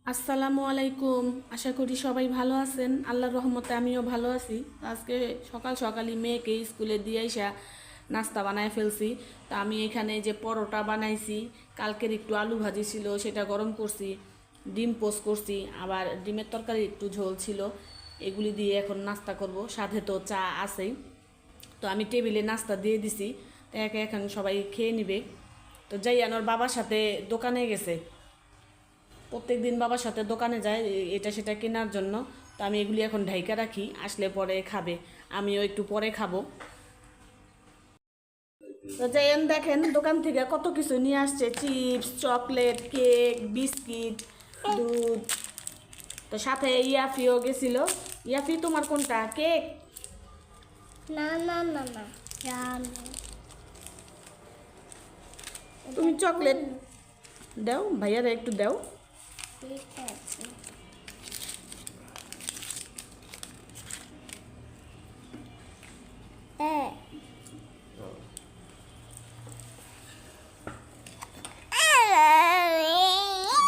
আসসালামু আলাইকুম। আশা করি সবাই ভালো আছেন। আল্লাহর রহমতে আমিও ভালো আছি। আজকে সকাল সকালই মেয়েকে স্কুলে দিয়ে আইসা নাস্তা বানায় ফেলছি। তা আমি এখানে যে পরোটা বানাইছি, কালকের একটু আলু ভাজি ছিল সেটা গরম করছি, ডিম পোস্ট করছি, আবার ডিমের তরকারি একটু ঝোল ছিল, এগুলি দিয়ে এখন নাস্তা করব। সাথে তো চা আছেই। তো আমি টেবিলে নাস্তা দিয়ে দিছি, তো একে এখন সবাই খেয়ে নিবে। তো যাই ওর বাবার সাথে দোকানে গেছে, প্রত্যেক দিন বাবার সাথে দোকানে যায় এটা সেটা কেনার জন্য। তো আমি এগুলি এখন ঢাইকা রাখি, আসলে পরে খাবে, আমিও একটু পরে খাবো। তো যাই দেখেন দোকান থেকে কত কিছু নিয়ে আসছে, চিপস, চকলেট, কেক, বিস্কিট, দুধ। তো সাথে ইয়াফিও গেছিল। ইয়াফি, তোমার কোনটা কেক? না না না না জানো তুমি চকলেট দাও, ভাইয়ারা একটু দাও। ঠিক আছে। হ্যাঁ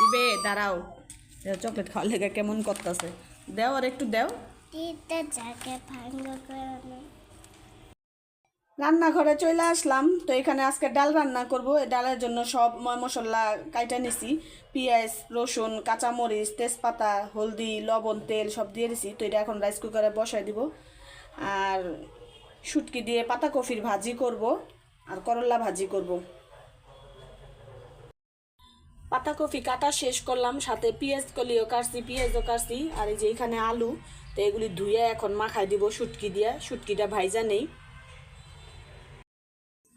দিবে, দাঁড়াও। চকলেট খাওয়ার লেগে কেমন করতেছে, দাও আর একটু দাও। তিনটা জায়গা ভাঙ্গ করে নাও। রান্নাঘরে চলে আসলাম। তো এখানে আজকে ডাল রান্না করব। এই ডালের জন্য সব ময় মশলা কাইটা নিছি, পেঁয়াজ, রসুন, কাঁচামরিচ, তেজপাতা, হলদি, লবণ, তেল সব দিয়ে দিছি। তো এটা এখন রাইস কুকারে বসাই দিব। আর শুটকি দিয়ে পাতাকপির ভাজি করব, আর করলা ভাজি করব। পাতাকপি কাটা শেষ করলাম, সাথে পেঁয়াজ কলিও কাটছি, পেঁয়াজও কাটছি, আর এই যে এখানে আলু। তো এগুলি ধুয়ে এখন মাখাই দিব শুটকি দিয়ে। শুটকিটা ভাইজা নেই।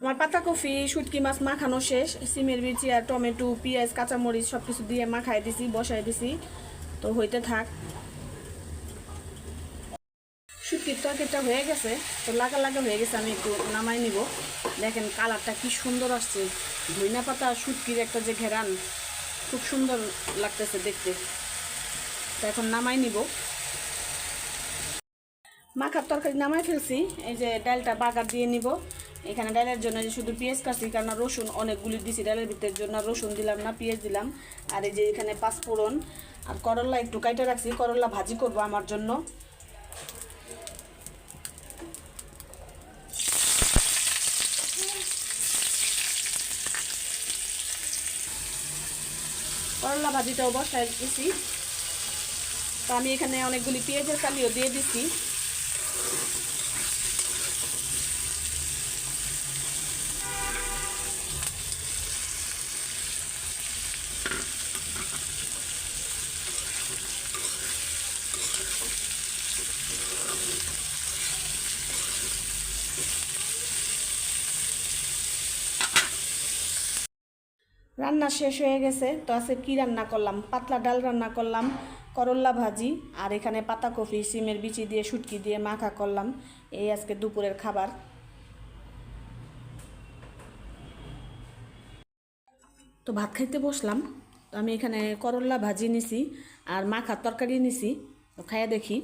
আমার পাতাকপি শুটকি মাছ মাখানো শেষ। সিমের বিচি আর টমেটো, পেঁয়াজ, কাঁচামরিচ সব কিছু দিয়ে মাখাই দিছি, বসাই দিছি। তো হইতে থাক। শুটকির তরকারিটা হয়ে গেছে, তো লাগা লাগা হয়ে গেছে। আমি একটু নামাই নিব। দেখেন কালারটা কি সুন্দর আসছে। ধইনা পাতা শুটকির একটা যে ঘেরান, খুব সুন্দর লাগতেছে দেখতে। তো এখন নামাই নিব। মাখার তরকারি নামাই ফেলছি। এই যে ডালটা বাগার দিয়ে নিব। এখানে ডালের জন্য যে শুধু পেঁয়াজ কাটছি, কারণ রসুন অনেকগুলি দিছি ডালের ভিতরের জন্য, রসুন দিলাম না, পেঁয়াজ দিলাম। আর এই যে এখানে পাঁচফোড়ন আর করলা একটু কাইটে রাখছি, করলা ভাজি করব আমার জন্য। করলা ভাজিটাও বসাই দিছি। তো আমি এখানে অনেকগুলি পেঁয়াজের কালিও দিয়ে দিছি। রান্না শেষ হয়ে গেছে। তো আজকে কি রান্না করলাম, পাতলা ডাল রান্না করলাম, করল্লা ভাজি, আর এখানে পাতাকপি সিমের বিচি দিয়ে শুটকি দিয়ে মাখা করলাম। এই আজকে দুপুরের খাবার। তো ভাত খাইতে বসলাম। তো আমি এখানে করল্লা ভাজি নিছি আর মাখার তরকারি নিছি। তো খাইয়া দেখি।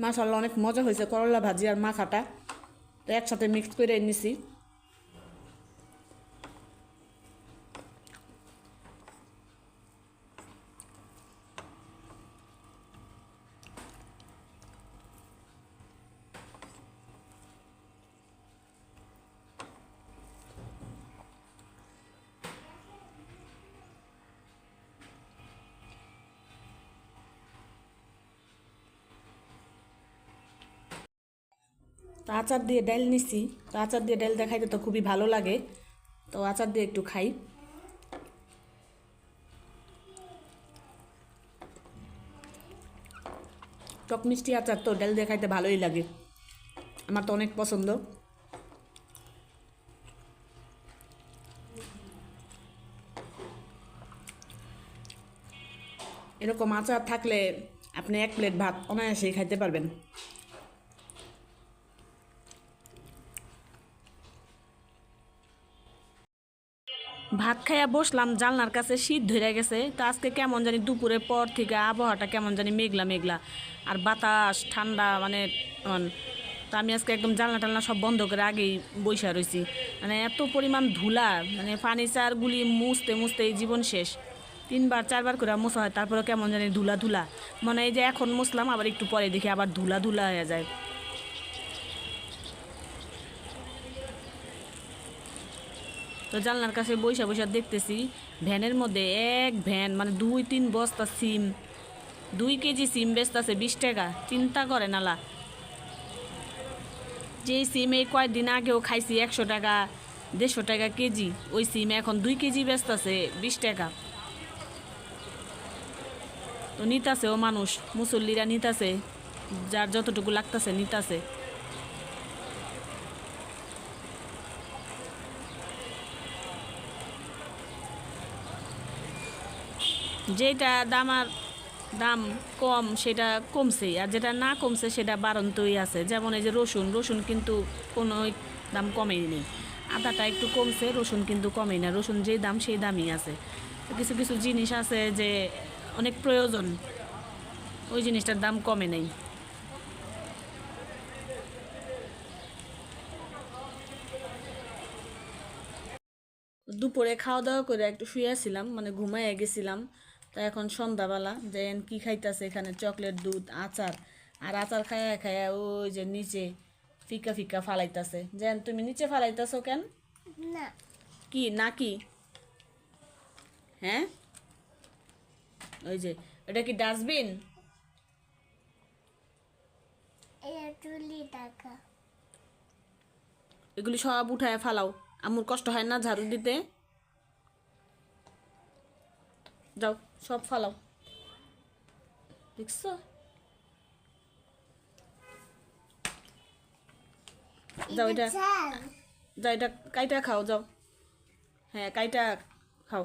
মাশাআল্লাহ অনেক মজা হয়েছে করল্লা ভাজি আর মাখাটা। তো একসাথে মিক্স করে নিছি। তো আচার দিয়ে ডাল নিছি। তো আচার দিয়ে ডাল দেখাইতে তো খুবই ভালো লাগে। তো আচার দিয়ে একটু খাই। টক মিষ্টি আচার তো ডাল দিয়ে খাইতে ভালোই লাগে, আমার তো অনেক পছন্দ। এরকম আচার থাকলে আপনি এক প্লেট ভাত অনায়াসেই খাইতে পারবেন। ভাত খাইয়া বসলাম, জানলার কাছে শীত ধরে গেছে। তো আজকে কেমন জানি দুপুরের পর থেকে আবহাওয়াটা কেমন জানি মেঘলা মেঘলা, আর বাতাস ঠান্ডা মানে তো তা আমি আজকে একদম জানলা টালনা সব বন্ধ করে আগেই বইসা রয়েছি। মানে এত পরিমাণ ধুলা, মানে ফার্নিচারগুলি মুছতে মুছতে এই জীবন শেষ। 3বার 4বার করে মোছা হয়, তারপরে কেমন জানি ধুলা ধুলা, মানে এই যে এখন মুছলাম আবার একটু পরে দেখি আবার ধুলা ধুলা হয়ে যায়। তো জানলার কাছে বইসা বইসা দেখতেছি ভ্যানের মধ্যে এক ভ্যান, মানে 2-3 বস্তা সিম, 2 কেজি সিম বেচতেছে 20 টাকা। চিন্তা করে নালা, যে সিম এই কয়েকদিন আগেও খাইছি 100 টাকা 150 টাকা কেজি, ওই সিম এখন 2 কেজি বেচতেছে 20 টাকা। তো নিতাছে ও মানুষ, মুসল্লিরা নিতাছে, যার যতটুকু লাগতাছে নিতাছে। যেটা দাম কম সেটা কমছে, আর যেটা না কমছে সেটা বাড়ন্তই আছে। যেমন এই যে রসুন, রসুন কিন্তু কোনো দাম কমেই নেই। আদাটা একটু কমছে, রসুন কিন্তু কমেই না, রসুন যেই দাম সেই দামই আছে। তো কিছু কিছু জিনিস আছে যে অনেক প্রয়োজন, ওই জিনিসটার দাম কমে নেই। দুপুরে খাওয়া দাওয়া করে একটু শুয়েছিলাম, মানে ঘুমাইয়া গেছিলাম। তো এখন সন্ধ্যাবেলা যেন কি খাইতেছে এখানে, চকলেট, দুধ, আচার। আর আচার খায়া খায়া ওই যে নিচে ফিকা ফিকা ফালাইতাছে। যেন তুমি নিচে ফালাইতাছো কেন? না, কি না কি? হ্যাঁ, ওই যে এটা কি ডাস্টবিন? এটা তুলি টাকা। এগুলি সব উঠায় ফালাও, আমুর কষ্ট হয় না ঝাড়ু দিতে? যাও সব ফালাও, দেখছো? যাও এটা, চাল। যাও এটা কাইটা খাও, যাও। হ্যাঁ কাইটা খাও।